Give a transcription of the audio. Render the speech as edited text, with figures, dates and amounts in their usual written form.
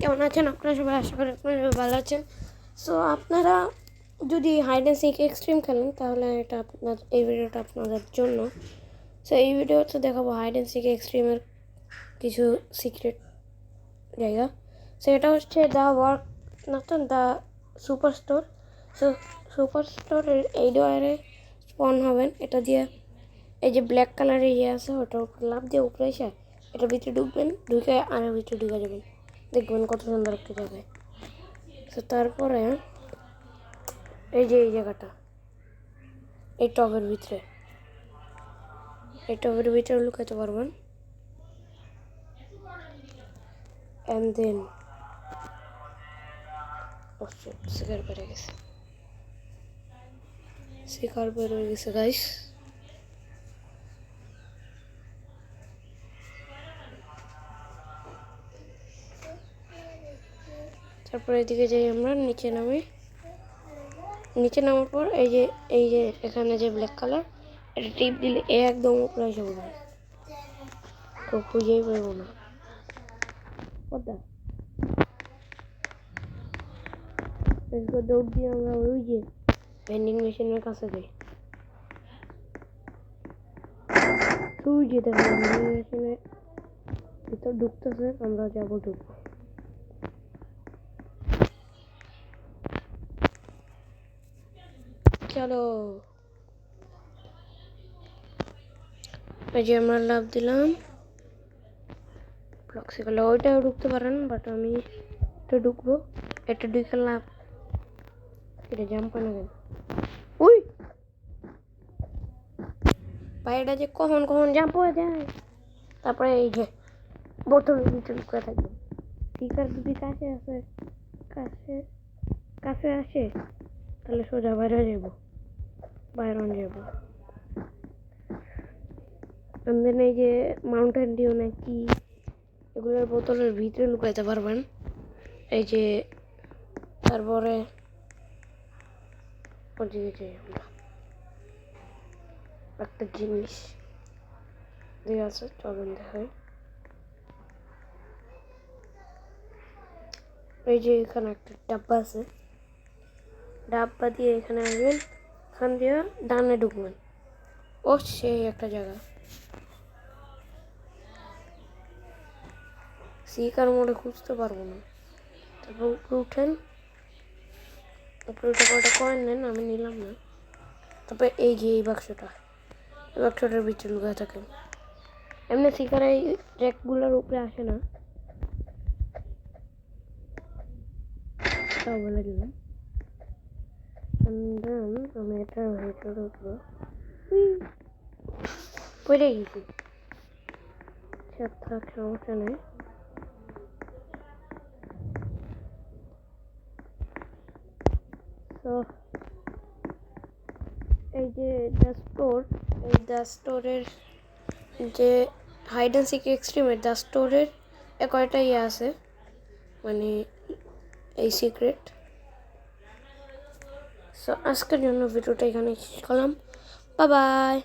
কেমন আছেন আপনারা সবাই? আশা করি আপনারা সবাই ভালো আছেন। সো আপনারা যদি হাইড অ্যান্ড সিক এক্সট্রিম খেলেন তাহলে এটা এই ভিডিওটা আপনাদের জন্য। সো এই ভিডিওতে দেখাবো হাইড অ্যান্ড সিক এক্সট্রিমের কিছু সিক্রেট জায়গা। সো এটা হচ্ছে the work the super store. So super স্টোরের এই ডোয়ারে স্পন হবেন। এটা দিয়ে এই যে ব্ল্যাক কালারের ইয়ে আছে ওটার উপর লাভ দিয়ে উপরে এসে এটার ভিতরে ঢুকবেন, ঢুকে আর ভিতরে ঢুকে যাবেন, দেখবেন কত সুন্দর একটা জায়গায়। তো তারপরে এই যে এই জায়গাটা এই টবের ভিতরে লুকাতে পারবেন। অ্যান্ড দেন শিকার বেড়ে গেছে গাইস। তারপরে এদিকে যাই আমরা, নিচে নামার পর এই যে এখানে যে ব্ল্যাক কালার এটা টিপ দিলে একদম উপরে এসে পড়বে, তো খুঁজেই পাইব না। দৌড় দিয়ে আমরা ওই যে ভেন্ডিং মেশিনের কাছে যাই। তুই যে দেখো ভেন্ডিং মেশিনের ভিতর ঢুকতেছে, আমরা যাবো ঢুকবো। চলো, এই যে আমরা লাভ দিলাম ফ্লক্সিকলে, ওইটাও ঢুকতে পারেন, বাট আমি এটা ঢুকবো। এটা ঢুকে লাভ, এটা জাম্প না কেন? উই পায়েটা যে কখন জাম্প হয়ে যায়। তারপরে এই যে বোতলের ভিতরে লুকা থাকবে। স্পিকার যদি কাছে আসে তাহলে সোজা বাইরে যাব। দেন এই যে মাউন্টেন ডিউ নাকি এগুলোর বোতলের ভিতরে লুকাইতে পারবেন। এই যে তারপরে ওদিকে আমরা একটা জিনিস দিয়ে আছে, চলুন দেখাই। এই যে এখানে একটা ডাব্বা আছে, ডাব্বা দিয়ে এখানে আসবেন, এখান দিয়ে ডানে ঢুকবেন। ও সেই একটা জায়গা, সিকার মোড়ে খুঁজতে পারবো না। তারপর উপরে উঠেন, উপরে উঠে কয়টা কয়েন নেন, আমি নিলাম না। তারপরে এই যে এই বাক্সটার ভিতরে লুকায় থাকেন। এমনি সিকার এই র্যাকগুলোর উপরে আসে না, তাও বলে দিলাম। আমি এটার ভিতরে উঠবো, পড়ে গেছি। থাক, সমস্যা নেই। তো এই যে দ্য স্টোরের যে হাইড অ্যান্ড সিক এক্সট্রিমের দ্য স্টোরের কয়টা ইয়ে আছে, মানে এই সিক্রেট। সো আজকের জন্য ভিডিওটা এখানে শেষ করলাম। Bye bye.